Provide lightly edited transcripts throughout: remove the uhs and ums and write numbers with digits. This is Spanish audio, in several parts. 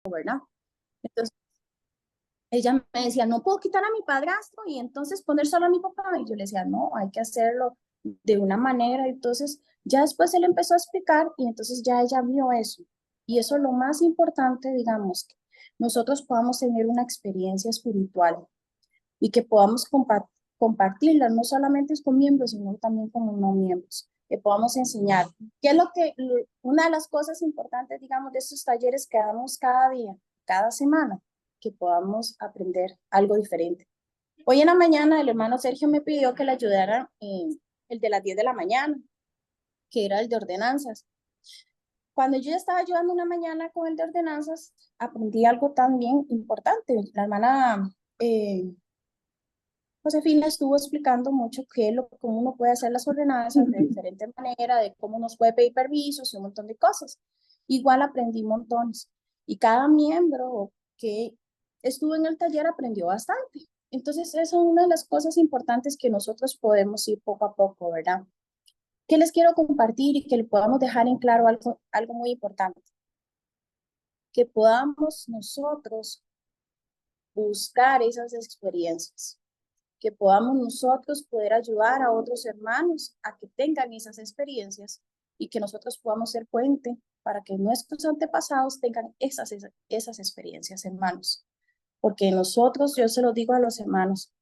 ¿verdad? Entonces ella me decía, no puedo quitar a mi padrastro y entonces poner solo a mi papá. Y yo le decía, no, hay que hacerlo de una manera. Entonces ya después él empezó a explicar y entonces ya ella vio eso. Y eso es lo más importante, digamos, que nosotros podamos tener una experiencia espiritual y que podamos compartirla, no solamente con miembros, sino también con no miembros, que podamos enseñar. ¿Qué es una de las cosas importantes, digamos, de estos talleres que damos cada día, cada semana? Que podamos aprender algo diferente. Hoy en la mañana el hermano Sergio me pidió que le ayudara en el de las 10 de la mañana, que era el de ordenanzas. Cuando yo estaba ayudando una mañana con el de ordenanzas, aprendí algo también importante. La hermana Josefina estuvo explicando mucho cómo uno puede hacer las ordenanzas de diferente manera, de cómo nos puede pedir permisos y un montón de cosas. Igual aprendí montones. Y cada miembro que estuvo en el taller aprendió bastante. Entonces, esa es una de las cosas importantes que nosotros podemos ir poco a poco, ¿verdad? ¿Qué les quiero compartir y que le podamos dejar en claro algo muy importante? Que podamos nosotros buscar esas experiencias, que podamos nosotros poder ayudar a otros hermanos a que tengan esas experiencias y que nosotros podamos ser puente para que nuestros antepasados tengan esas experiencias, hermanos. Porque nosotros, yo se lo digo a los hermanos,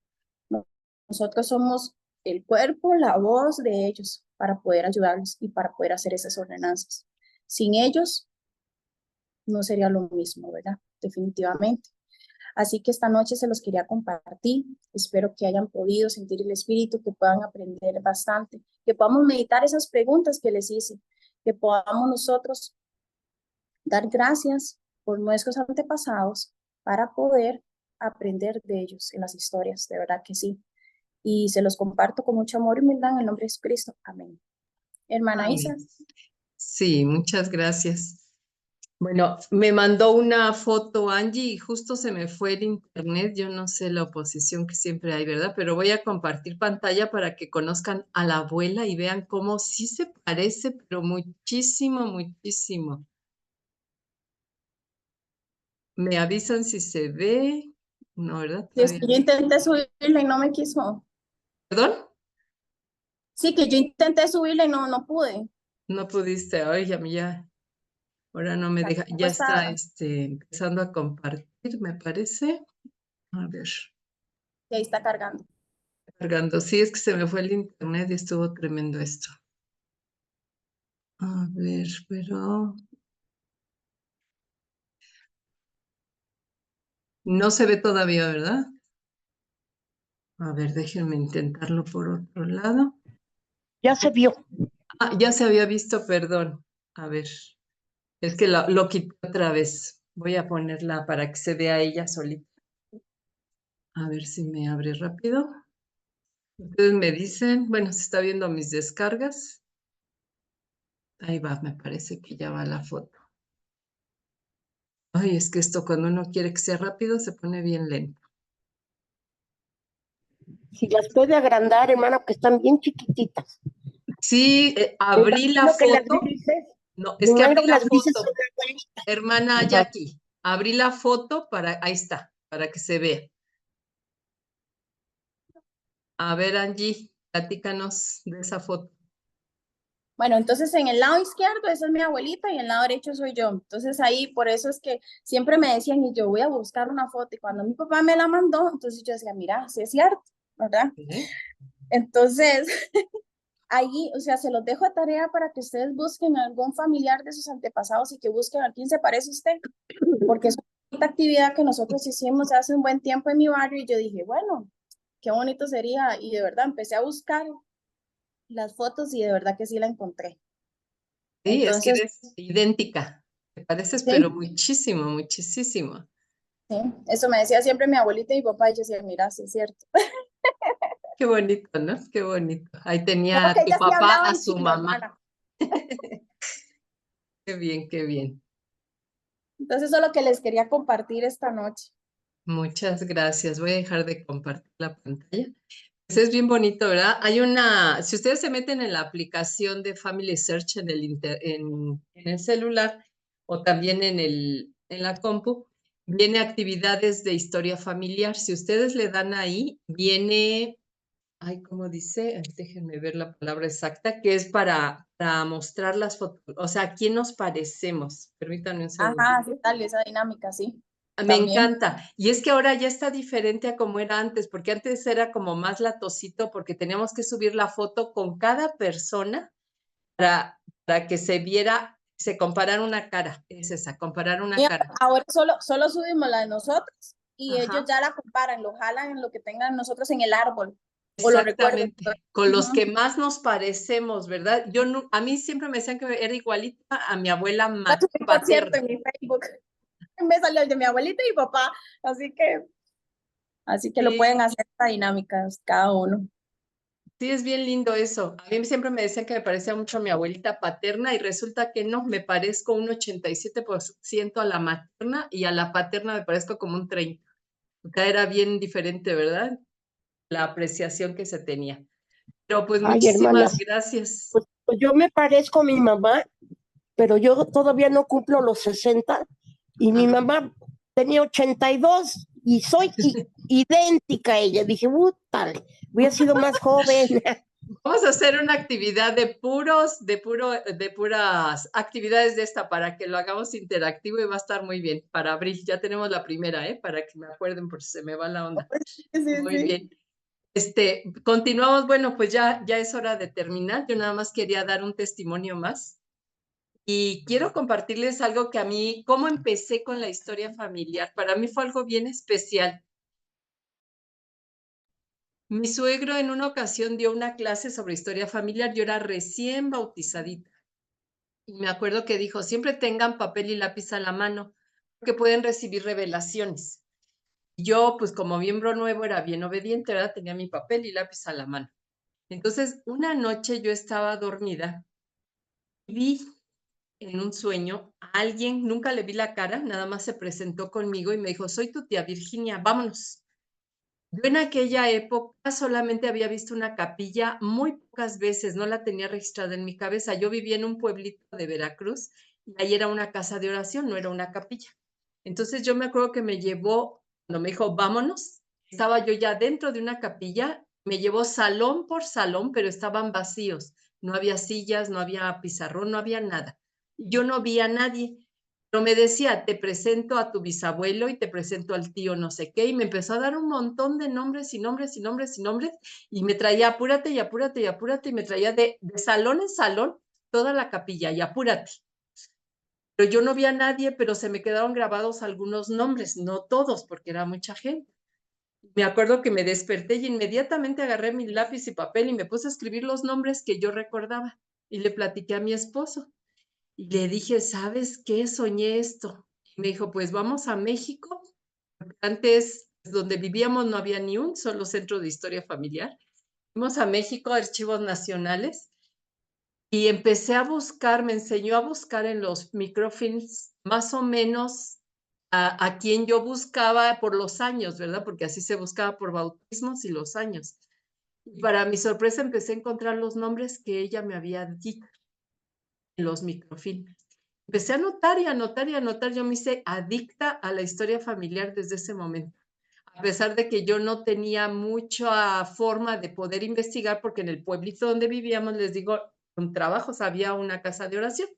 nosotros somos el cuerpo, la voz de ellos para poder ayudarlos y para poder hacer esas ordenanzas. Sin ellos no sería lo mismo, ¿verdad? Definitivamente. Así que esta noche se los quería compartir. Espero que hayan podido sentir el espíritu, que puedan aprender bastante, que podamos meditar esas preguntas que les hice, que podamos nosotros dar gracias por nuestros antepasados para poder aprender de ellos en las historias, de verdad que sí. Y se los comparto con mucho amor y humildad en el nombre de Jesucristo. Amén. Hermana Isa. Amén. Sí, muchas gracias. Bueno, me mandó una foto Angie y justo se me fue el internet. Yo no sé la oposición que siempre hay, ¿verdad? Pero voy a compartir pantalla para que conozcan a la abuela y vean cómo sí se parece, pero muchísimo, muchísimo. Me avisan si se ve. No, ¿verdad? Sí, es Todavía que yo no. intenté subirla y no me quiso. ¿Perdón? Sí, que yo intenté subirla y no pude. No pudiste. Ay, a mí ya. Ahora no me deja. Tampoco Ya está estaba. empezando a compartir, me parece. A ver. Y ahí está cargando. Cargando. Sí, es que se me fue el internet y estuvo tremendo esto. A ver, pero no se ve todavía, ¿verdad? A ver, déjenme intentarlo por otro lado. Ya se vio. Ah, ya se había visto, perdón. A ver, es que lo quité otra vez. Voy a ponerla para que se vea ella solita. A ver si me abre rápido. Ustedes me dicen, bueno, se está viendo mis descargas. Ahí va, me parece que ya va la foto. Ay, es que esto cuando uno quiere que sea rápido se pone bien lento. Si las puede agrandar, hermano, que están bien chiquititas. Sí, Me abrí la imagino que las foto. grises, No, es que abrí primero la las grises son foto, las abuelitas. hermana Ajá. Jackie. Abrí la foto para, ahí está, para que se vea. A ver, Angie, platícanos de esa foto. Bueno, entonces en el lado izquierdo esa es mi abuelita y en el lado derecho soy yo. Entonces ahí por eso es que siempre me decían y yo voy a buscar una foto y cuando mi papá me la mandó, entonces yo decía, mira, sí es cierto, ¿verdad? ¿Eh? Entonces ahí, o sea, se los dejo a tarea para que ustedes busquen a algún familiar de sus antepasados y que busquen a quién se parece usted, porque es una actividad que nosotros hicimos hace un buen tiempo en mi barrio y yo dije, bueno, qué bonito sería y de verdad empecé a buscar las fotos y de verdad que sí la encontré. Sí, es que Entonces, eres idéntica. Te pareces, pero sí, muchísimo, muchísimo. sí, eso me decía siempre mi abuelita y mi papá y yo decía, mira, sí es cierto. Qué bonito, ¿no? Qué bonito. Ahí Como tenía a que tu ella sí papá, hablaba a en su chino, mamá. hermana. Qué bien, qué bien. Entonces, eso es lo que les quería compartir esta noche. Muchas gracias. Voy a dejar de compartir la pantalla. Pues es bien bonito, ¿verdad? Hay una, si ustedes se meten en la aplicación de Family Search en el celular o también en en la compu, viene actividades de historia familiar. Si ustedes le dan ahí, viene, ay, ¿cómo dice? Ay, déjenme ver la palabra exacta, que es para mostrar las fotos, o sea, ¿a quién nos parecemos? Permítanme un segundo. Ajá, sí, tal, esa dinámica, sí. Me También. encanta. Y es que ahora ya está diferente a como era antes, porque antes era como más latosito, porque teníamos que subir la foto con cada persona para que se viera, se comparara una cara. Es esa, comparar una Y cara. ahora solo subimos la de nosotros y ellos Ajá, ya la comparan, lo jalan en lo que tengan nosotros en el árbol o lo recuerden. exactamente. Con los que Ujú. más nos parecemos, ¿verdad? Yo no, a mí siempre me decían que era igualita a mi abuela La subí, por cierto, paterna. en mi Facebook. Me salió el de mi abuelita y mi papá, así que lo pueden Sí, hacer esta dinámica cada uno. sí, es bien lindo eso. A mí siempre me decían que me parecía mucho a mi abuelita paterna y resulta que no, me parezco un 87% a la materna y a la paterna me parezco como un 30%. Acá era bien diferente, ¿verdad? La apreciación que se tenía. Pero pues Ay, hermana, muchísimas gracias. pues yo me parezco a mi mamá, pero yo todavía no cumplo los 60 y mi Ajá. mamá tenía 82 y soy idéntica a ella. Dije, tal, hubiera sido más joven. Vamos a hacer una actividad de puras actividades de esta para que lo hagamos interactivo y va a estar muy bien. Para abril, ya tenemos la primera, ¿eh? Para que me acuerden por si se me va la onda. Sí, Muy sí. bien. Continuamos, bueno, pues ya es hora de terminar. Yo nada más quería dar un testimonio más y quiero compartirles algo que a mí, cómo empecé con la historia familiar. Para mí fue algo bien especial. Mi suegro en una ocasión dio una clase sobre historia familiar. Yo era recién bautizadita y me acuerdo que dijo, siempre tengan papel y lápiz a la mano porque pueden recibir revelaciones. Yo, pues como miembro nuevo, era bien obediente, ¿verdad? Tenía mi papel y lápiz a la mano. Entonces, una noche yo estaba dormida y vi en un sueño a alguien, nunca le vi la cara, nada más se presentó conmigo y me dijo, soy tu tía Virginia, vámonos. Yo en aquella época solamente había visto una capilla muy pocas veces, no la tenía registrada en mi cabeza. Yo vivía en un pueblito de Veracruz y ahí era una casa de oración, no era una capilla. Entonces yo me acuerdo que me llevó, cuando me dijo, vámonos, estaba yo ya dentro de una capilla, me llevó salón por salón, pero estaban vacíos. No había sillas, no había pizarrón, no había nada. Yo no vi a nadie. Pero me decía, te presento a tu bisabuelo y te presento al tío no sé qué, y me empezó a dar un montón de nombres y nombres y nombres y nombres, y me traía apúrate y apúrate y apúrate, y me traía de salón en salón toda la capilla, y apúrate. Pero yo no vi a nadie, pero se me quedaron grabados algunos nombres, no todos, porque era mucha gente. Me acuerdo que me desperté y inmediatamente agarré mi lápiz y papel y me puse a escribir los nombres que yo recordaba, y le platiqué a mi esposo. Y le dije, ¿sabes qué? Soñé esto. Y me dijo, pues vamos a México. Antes, donde vivíamos, no había ni un solo centro de historia familiar. Fuimos a México, Archivos Nacionales, y empecé a buscar, me enseñó a buscar en los microfilms más o menos a quien yo buscaba por los años, ¿verdad? Porque así se buscaba por bautismos y los años. Y para mi sorpresa empecé a encontrar los nombres que ella me había dicho en los microfilms. Empecé a anotar y anotar y anotar. Yo me hice adicta a la historia familiar desde ese momento, a pesar de que yo no tenía mucha forma de poder investigar, porque en el pueblito donde vivíamos, les digo, con trabajos había una casa de oración.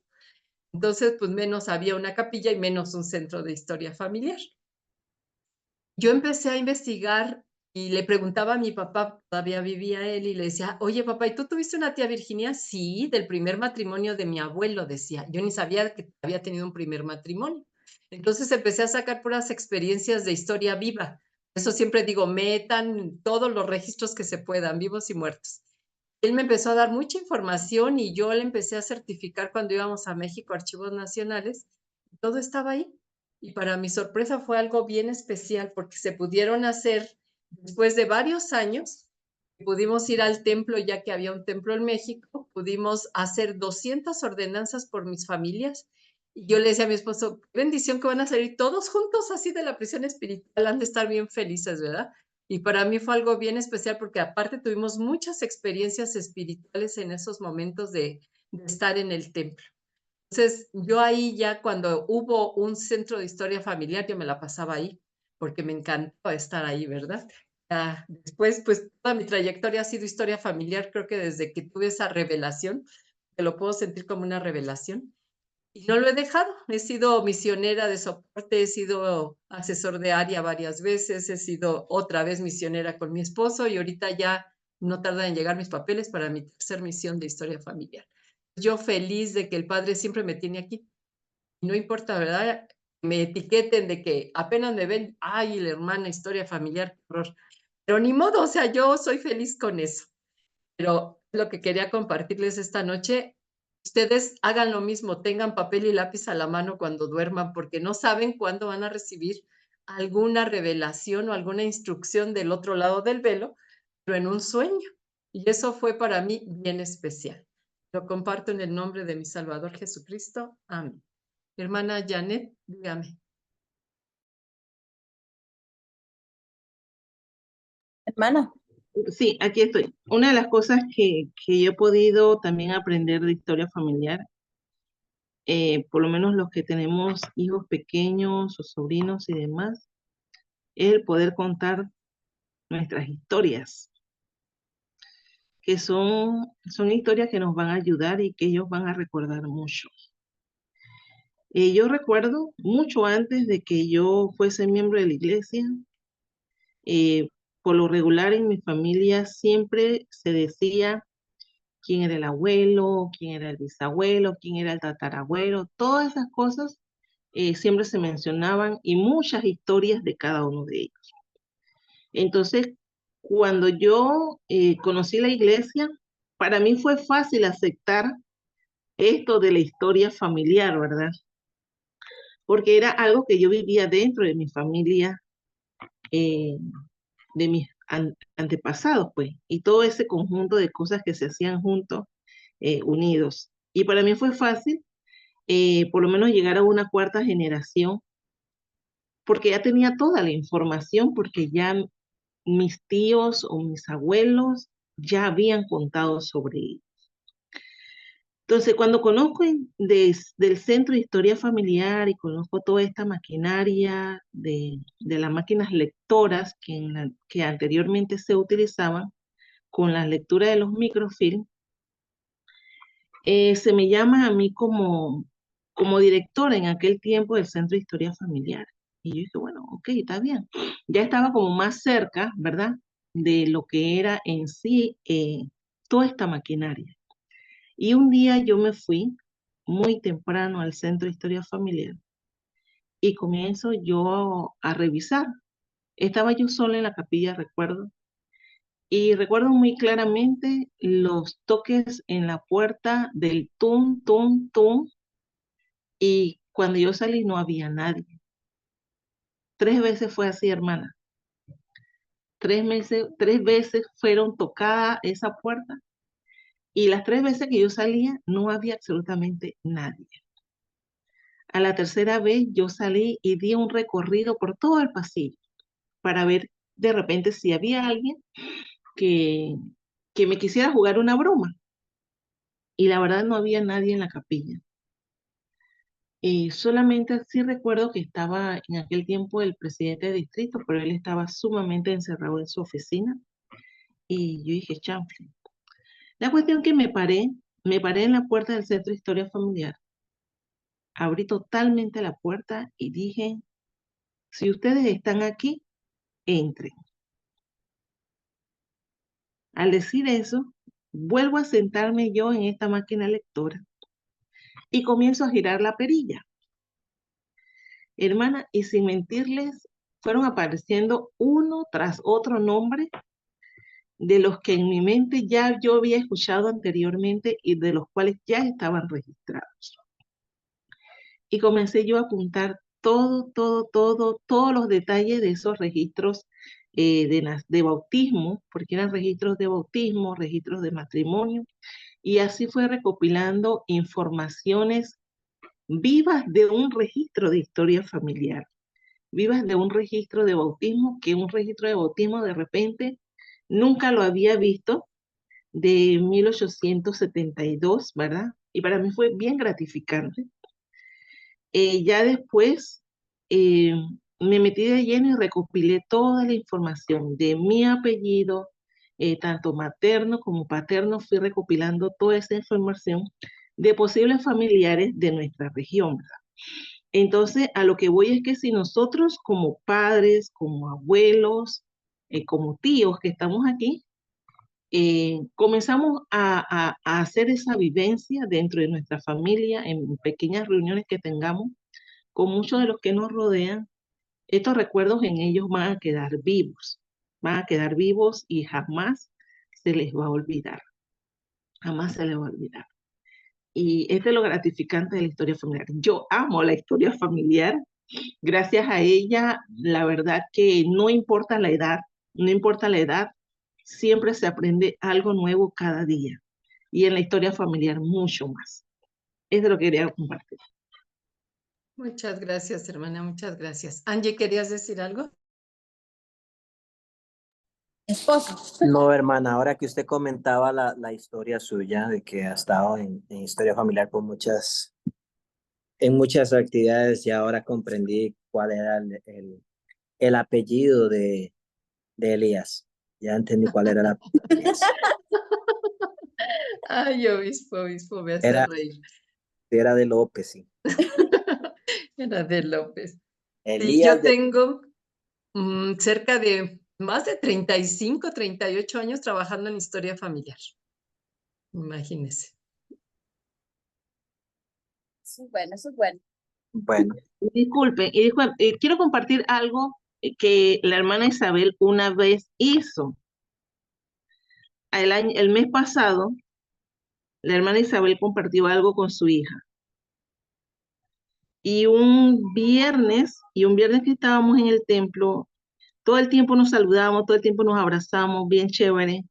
Entonces, pues menos había una capilla y menos un centro de historia familiar. Yo empecé a investigar y le preguntaba a mi papá, todavía vivía él, y le decía, oye papá, ¿y tú tuviste una tía Virginia? Sí, del primer matrimonio de mi abuelo, decía. Yo ni sabía que había tenido un primer matrimonio. Entonces empecé a sacar puras experiencias de historia viva. Eso siempre digo, metan todos los registros que se puedan, vivos y muertos. Él me empezó a dar mucha información y yo le empecé a certificar cuando íbamos a México, Archivos Nacionales. Todo estaba ahí. Y para mi sorpresa fue algo bien especial porque se pudieron hacer después de varios años. Pudimos ir al templo, ya que había un templo en México, pudimos hacer 200 ordenanzas por mis familias. Y yo le decía a mi esposo, qué bendición que van a salir todos juntos así de la prisión espiritual, han de estar bien felices, ¿verdad? Y para mí fue algo bien especial porque aparte tuvimos muchas experiencias espirituales en esos momentos de estar en el templo. Entonces, yo ahí ya cuando hubo un centro de historia familiar, yo me la pasaba ahí, porque me encantó estar ahí, ¿verdad? Ya después, pues toda mi trayectoria ha sido historia familiar, creo que desde que tuve esa revelación, que lo puedo sentir como una revelación, y no lo he dejado. He sido misionera de soporte, he sido asesor de área varias veces, he sido otra vez misionera con mi esposo y ahorita ya no tardan en llegar mis papeles para mi tercer misión de historia familiar. Yo feliz de que el Padre siempre me tiene aquí. No importa, ¿verdad? Me etiqueten de que apenas me ven, ay, la hermana, historia familiar, qué horror. Pero ni modo, o sea, yo soy feliz con eso. Pero lo que quería compartirles esta noche, ustedes hagan lo mismo, tengan papel y lápiz a la mano cuando duerman, porque no saben cuándo van a recibir alguna revelación o alguna instrucción del otro lado del velo, pero en un sueño. Y eso fue para mí bien especial. Lo comparto en el nombre de mi Salvador Jesucristo. Amén. Hermana Janet, dígame. Hermana, Sí, aquí estoy. Una de las cosas que yo he podido también aprender de historia familiar, por lo menos los que tenemos hijos pequeños o sobrinos y demás, es el poder contar nuestras historias, que son historias que nos van a ayudar y que ellos van a recordar mucho. Yo recuerdo mucho antes de que yo fuese miembro de la iglesia, eh, por lo regular en mi familia siempre se decía quién era el abuelo, quién era el bisabuelo, quién era el tatarabuelo, todas esas cosas siempre se mencionaban y muchas historias de cada uno de ellos. Entonces, cuando yo conocí la iglesia, para mí fue fácil aceptar esto de la historia familiar, ¿verdad? Porque era algo que yo vivía dentro de mi familia, eh, de mis antepasados, pues, y todo ese conjunto de cosas que se hacían juntos, unidos. Y para mí fue fácil, por lo menos llegar a una cuarta generación, porque ya tenía toda la información, porque ya mis tíos o mis abuelos ya habían contado sobre ello. Entonces, cuando conozco del Centro de Historia Familiar y conozco toda esta maquinaria de las máquinas lectoras que anteriormente se utilizaban con la lectura de los microfilm, se me llama a mí como directora en aquel tiempo del Centro de Historia Familiar. Y yo dije, bueno, ok, está bien. Ya estaba como más cerca, ¿verdad? De lo que era en sí toda esta maquinaria. Y un día yo me fui muy temprano al Centro de Historia Familiar y comienzo yo a revisar. Estaba yo sola en la capilla, recuerdo, y recuerdo muy claramente los toques en la puerta del tum, tum, tum, y cuando yo salí no había nadie. 3 veces fue así, hermana. 3 veces fueron tocadas esa puerta y las 3 veces que yo salía no había absolutamente nadie. A la tercera vez yo salí y di un recorrido por todo el pasillo para ver de repente si había alguien que, que me quisiera jugar una broma. Y la verdad no había nadie en la capilla. Solamente sí recuerdo que estaba en aquel tiempo el presidente de distrito, pero él estaba sumamente encerrado en su oficina. Y yo dije, chanfle. La cuestión que me paré en la puerta del Centro de Historia Familiar, abrí totalmente la puerta y dije, si ustedes están aquí, entren. Al decir eso, vuelvo a sentarme yo en esta máquina lectora y comienzo a girar la perilla. Hermana, y sin mentirles, fueron apareciendo uno tras otro nombre de los que en mi mente ya yo había escuchado anteriormente y de los cuales ya estaban registrados. Y comencé yo a apuntar todos los detalles de esos registros de bautismo, porque eran registros de bautismo, registros de matrimonio, y así fue recopilando informaciones vivas de un registro de historia familiar, vivas de un registro de bautismo, que un registro de bautismo de repente nunca lo había visto, de 1872, ¿verdad? y para mí fue bien gratificante. Ya después eh, me metí de lleno y recopilé toda la información de mi apellido, tanto materno como paterno, fui recopilando toda esa información de posibles familiares de nuestra región, ¿verdad? Entonces, a lo que voy es que si nosotros como padres, como abuelos, como tíos que estamos aquí, comenzamos a hacer esa vivencia dentro de nuestra familia, en pequeñas reuniones que tengamos, con muchos de los que nos rodean, estos recuerdos en ellos van a quedar vivos y jamás se les va a olvidar, jamás se les va a olvidar. Y este es lo gratificante de la historia familiar. Yo amo la historia familiar. Gracias a ella, la verdad que no importa la edad, no importa la edad, siempre se aprende algo nuevo cada día. Y en la historia familiar mucho más. Eso es lo que quería compartir. Muchas gracias, hermana, muchas gracias. Angie, ¿querías decir algo? Esposo. No, hermana, ahora que usted comentaba la historia suya de que ha estado en historia familiar en muchas actividades y ahora comprendí cuál era el apellido de Elías. Ya entendí cuál era el apellido de Elías. Ay, obispo, me hace Era, reír. era de López, sí. Era de López. Sí, yo Elías de... tengo cerca de más de 35, 38 años trabajando en historia familiar. Imagínese. Eso es bueno, eso es bueno. Bueno, Disculpen, quiero compartir algo que la hermana Isabel una vez hizo. El mes pasado, la hermana Isabel compartió algo con su hija. Y un viernes que estábamos en el templo, todo el tiempo nos saludamos, todo el tiempo nos abrazamos, bien chévere.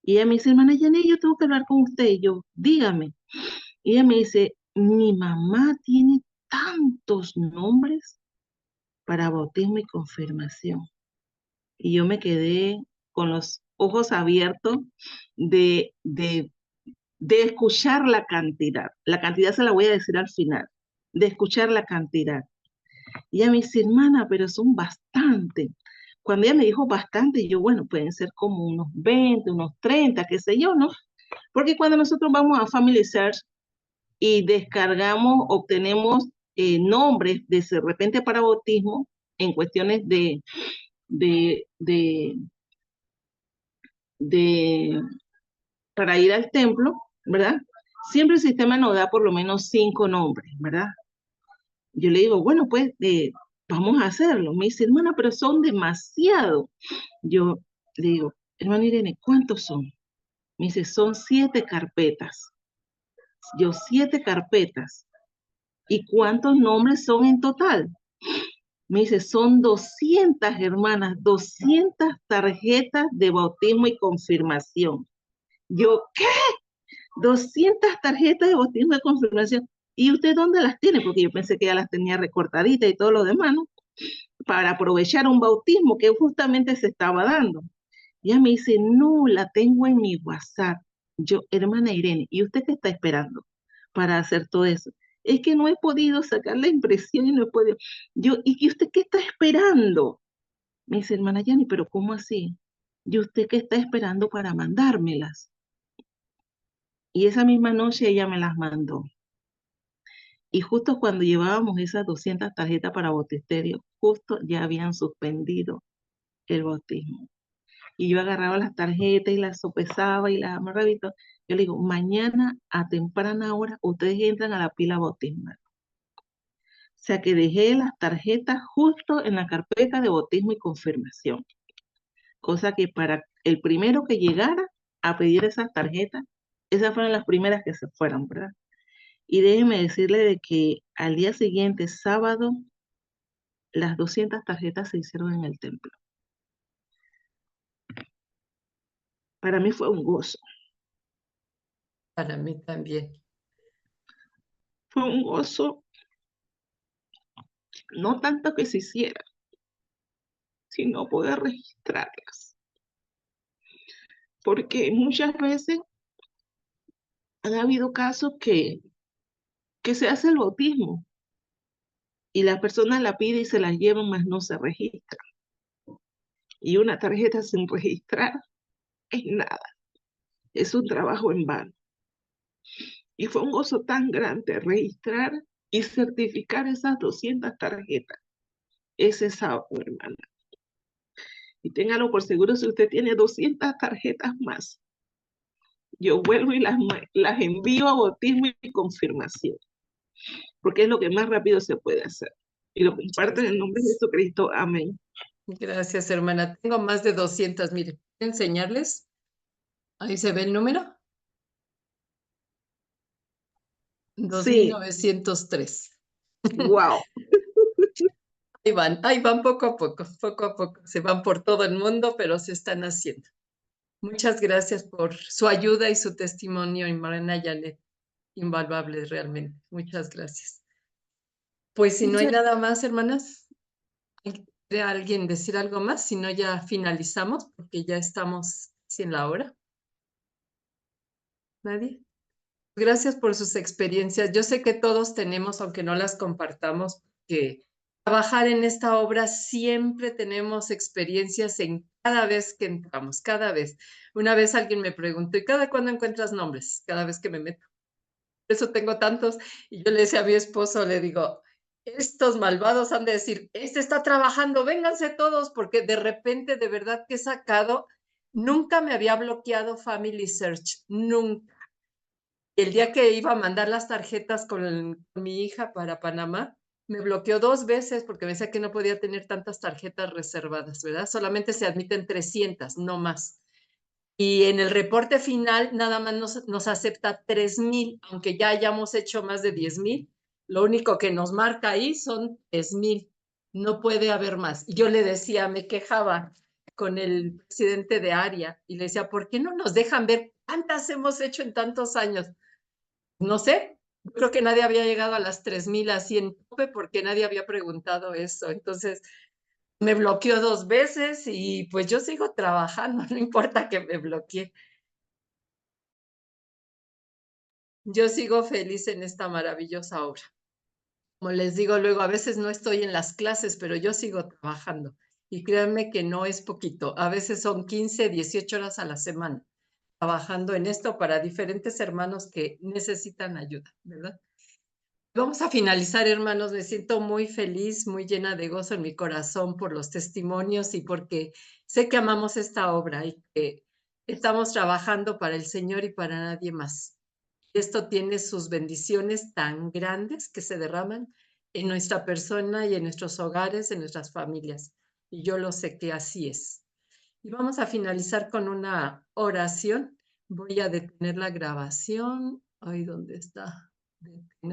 Y ella me dice, hermana Janet, yo tengo que hablar con usted. Y yo, dígame. Y ella me dice, mi mamá tiene tantos nombres para bautismo y confirmación. Y yo me quedé con los ojos abiertos de escuchar la cantidad. La cantidad se la voy a decir al final, de escuchar la cantidad. Y ella me dice, hermana, pero son bastantes. Cuando ella me dijo bastante, yo, bueno, pueden ser como unos 20, unos 30, qué sé yo, ¿no? Porque cuando nosotros vamos a Family Search y descargamos, obtenemos nombres de repente para bautismo en cuestiones de, de, de, para ir al templo, ¿verdad? Siempre el sistema nos da por lo menos 5 nombres, ¿verdad? Yo le digo, bueno, pues vamos a hacerlo. Me dice, hermana, pero son demasiado. Yo le digo, hermana Irene, ¿cuántos son? Me dice, son 7 carpetas. Yo, 7 carpetas. ¿Y cuántos nombres son en total? Me dice, son 200, hermanas, 200 tarjetas de bautismo y confirmación. Yo, ¿qué? 200 tarjetas de bautismo y confirmación. ¿Y usted dónde las tiene? Porque yo pensé que ya las tenía recortaditas y todo lo demás, ¿no? Para aprovechar un bautismo que justamente se estaba dando. Y ella me dice, no, la tengo en mi WhatsApp. Yo, hermana Irene, ¿y usted qué está esperando para hacer todo eso? Es que no he podido sacar la impresión y no he podido. Yo, ¿y usted qué está esperando? Me dice, hermana Yani, pero ¿cómo así? ¿Y usted qué está esperando para mandármelas? Y esa misma noche ella me las mandó. Y justo cuando llevábamos esas 200 tarjetas para bautisterio, justo ya habían suspendido el bautismo. Y yo agarraba las tarjetas y las sopesaba y las amarraba y todo. Yo le digo, mañana a temprana hora ustedes entran a la pila bautismal. O sea que dejé las tarjetas justo en la carpeta de bautismo y confirmación. Cosa que para el primero que llegara a pedir esas tarjetas, esas fueron las primeras que se fueron, ¿verdad? Y déjeme decirle de que al día siguiente, sábado, las 200 tarjetas se hicieron en el templo. Para mí fue un gozo. Para mí también. Fue un gozo, no tanto que se hiciera, sino poder registrarlas. Porque muchas veces han habido casos que se hace el bautismo y la persona la pide y se la llevan, mas no se registra. Y una tarjeta sin registrar es nada, es un trabajo en vano. Y fue un gozo tan grande registrar y certificar esas 200 tarjetas ese sábado, hermana. Y téngalo por seguro, si usted tiene 200 tarjetas más, yo vuelvo y las envío a bautismo y confirmación, porque es lo que más rápido se puede hacer. Y lo comparto en el nombre de Jesucristo. Amén. Gracias, hermana. Tengo más de 200. Mire, ¿puedo enseñarles? Ahí se ve el número. Sí, 2903. wow. Ahí van poco a poco. Se van por todo el mundo, pero se están haciendo. Muchas gracias por su ayuda y su testimonio, hermana Janet. Invaluable realmente. Muchas gracias. Pues si no hay nada más, hermanas, ¿quiere alguien decir algo más? Si no, ya finalizamos porque ya estamos sin la hora. ¿Nadie? Gracias por sus experiencias. Yo sé que todos tenemos, aunque no las compartamos, que trabajar en esta obra siempre tenemos experiencias en cada vez que entramos, cada vez. Una vez alguien me preguntó, ¿y cada cuándo encuentras nombres? Cada vez que me meto. Por eso tengo tantos. Y yo le decía a mi esposo, le digo, estos malvados han de decir, este está trabajando, vénganse todos, porque de repente, de verdad que he sacado, nunca me había bloqueado Family Search, nunca. El día que iba a mandar las tarjetas con mi hija para Panamá, me bloqueó 2 veces porque me decía que no podía tener tantas tarjetas reservadas, ¿verdad? Solamente se admiten 300, no más. Y en el reporte final nada más nos acepta 3,000, aunque ya hayamos hecho más de 10,000. Lo único que nos marca ahí son 3,000. No puede haber más. Y yo le decía, me quejaba con el presidente de área y le decía, ¿por qué no nos dejan ver cuántas hemos hecho en tantos años? No sé, creo que nadie había llegado a las 3,000 así en tope porque nadie había preguntado eso. Entonces me bloqueó 2 veces y pues yo sigo trabajando, no importa que me bloquee. Yo sigo feliz en esta maravillosa obra. Como les digo luego, a veces no estoy en las clases, pero yo sigo trabajando. Y créanme que no es poquito. A veces son 15, 18 horas a la semana trabajando en esto para diferentes hermanos que necesitan ayuda, ¿verdad? Vamos a finalizar, hermanos. Me siento muy feliz, muy llena de gozo en mi corazón por los testimonios y porque sé que amamos esta obra y que estamos trabajando para el Señor y para nadie más. Esto tiene sus bendiciones tan grandes que se derraman en nuestra persona y en nuestros hogares, en nuestras familias. Y yo lo sé que así es. Y vamos a finalizar con una oración. Voy a detener la grabación. Ay, ¿dónde está? Detener.